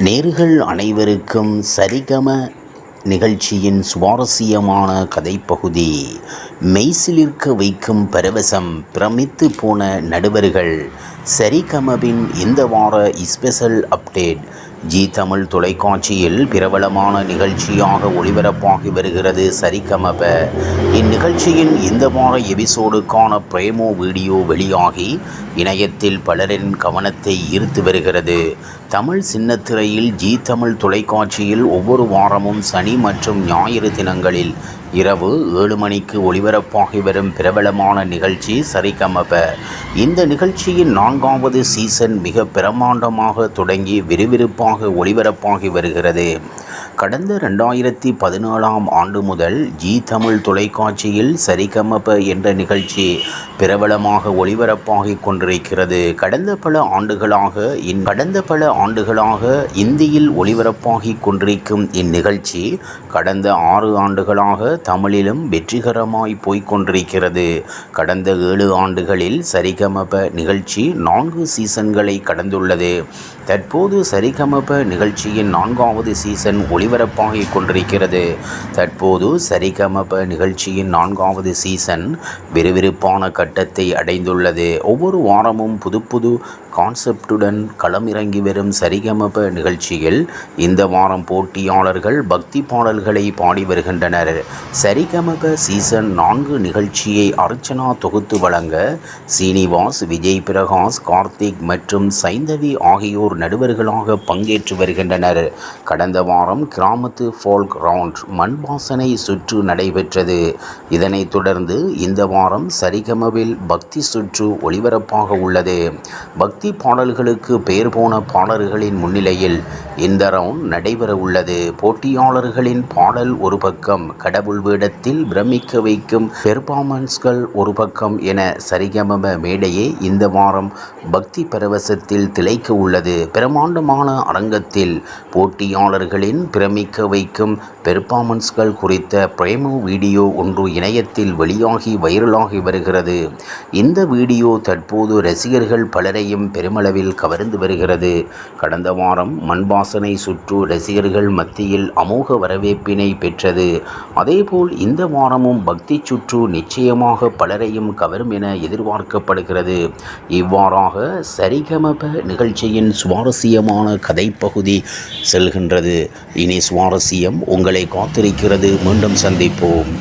நேர்கள் அனைவருக்கும் சரிகம நிகழ்ச்சியின் சுவாரஸ்யமான கதைப்பகுதி. மெய்சிலிர்க்க வைக்கும் பரவசம், பிரமித்து போன நடுவர்கள். சரிகமவின் இந்த வார ஸ்பெஷல் அப்டேட். ஜி தமிழ் தொலைக்காட்சியில் பிரபலமான நிகழ்ச்சியாக ஒளிபரப்பாகி வருகிறது சரிகமப. இந்நிகழ்ச்சியின் இந்த வார எபிசோடுக்கான பிரேமோ வீடியோ வெளியாகி இணையத்தில் பலரின் கவனத்தை ஈர்த்து வருகிறது. தமிழ் சின்னத்திரையில் ஜி தமிழ் தொலைக்காட்சியில் ஒவ்வொரு வாரமும் சனி மற்றும் ஞாயிறு தினங்களில் இரவு 7 மணிக்கு ஒளிபரப்பாகி வரும் பிரபலமான நிகழ்ச்சி சரிகமப. இந்த நிகழ்ச்சியின் 4வது சீசன் மிக பிரமாண்டமாக தொடங்கி விறுவிறுப்பாக ஒளிபரப்பாகி வருகிறது. கடந்த 2017ஆம் ஆண்டு முதல் ஜி தமிழ் தொலைக்காட்சியில் சரிகமப என்ற நிகழ்ச்சி பிரபலமாக ஒளிபரப்பாகி கொண்டிருக்கிறது. கடந்த பல ஆண்டுகளாக இந்தியில் ஒளிபரப்பாகி கொண்டிருக்கும் இந்நிகழ்ச்சி கடந்த 6 ஆண்டுகளாக தமிழிலும் வெற்றிகரமாய் போய்கொண்டிருக்கிறது. கடந்த 7 ஆண்டுகளில் சரிகமப நிகழ்ச்சி 4 சீசன்களை கடந்துள்ளது. தற்போது சரிகமப நிகழ்ச்சியின் 4வது சீசன் ஒளிபரப்பாகி கொண்டிருக்கிறது. தற்போது சரிகமப நிகழ்ச்சியின் 4வது சீசன் விறுவிறுப்பான கட்டத்தை அடைந்துள்ளது. ஒவ்வொரு வாரமும் புது கான்செப்டுடன் களமிறங்கி வரும் சரிகமப நிகழ்ச்சியில் இந்த வாரம் போட்டியாளர்கள் பக்தி பாடல்களை பாடி வருகின்றனர். சரிகமப சீசன் 4 நிகழ்ச்சியை அர்ச்சனா தொகுத்து வழங்க சீனிவாஸ், விஜய் பிரகாஷ், கார்த்திக் மற்றும் சைந்தவி ஆகியோர் நடுவர்களாக பங்கேற்று வருகின்றனர். கடந்த வாரம் கிராமத்து ஃபோல்க் ரவுண்ட் மண்வாசனை சுற்று நடைபெற்றது. இதனைத் தொடர்ந்து இந்த வாரம் சரிகமவில் பக்தி சுற்று ஒளிபரப்பாக உள்ளது. பக்தி பாடல்களுக்கு பெயர் போன பாடல்களின் முன்னிலையில் இந்த ரவுண்ட் நடைபெற உள்ளது. போட்டியாளர்களின் பாடல் ஒரு பக்கம், கடவுள் வேடத்தில் பிரமிக்க வைக்கும் பெர்ஃபார்மன்ஸ்கள் ஒரு பக்கம் என சரிகமப மேடையே இந்த வாரம் பக்தி பரவசத்தில் திளைக்க உள்ளது. பிரமாண்டமான அரங்கத்தில் போட்டியாளர்களின் பிரமிக்க வைக்கும் பெர்ஃபார்மன்ஸ்கள் குறித்த பிரேமோ வீடியோ ஒன்று இணையத்தில் வெளியாகி வைரலாகி வருகிறது. இந்த வீடியோ தற்போது ரசிகர்கள் பலரையும் பெருமளவில் கவர்ந்து வருகிறது. கடந்த வாரம் மண்வாசனை சுற்று ரசிகர்கள் மத்தியில் அமோக வரவேற்பினை பெற்றது. அதேபோல் இந்த வாரமும் பக்தி சுற்று நிச்சயமாக பலரையும் கவரும் என எதிர்பார்க்கப்படுகிறது. இவ்வாறாக சரிகமப நிகழ்ச்சியின் சுவாரஸ்யமான கதைப்பகுதி செல்கின்றது. இனி சுவாரஸ்யம் உங்களை காத்திருக்கிறது. மீண்டும் சந்திப்போம்.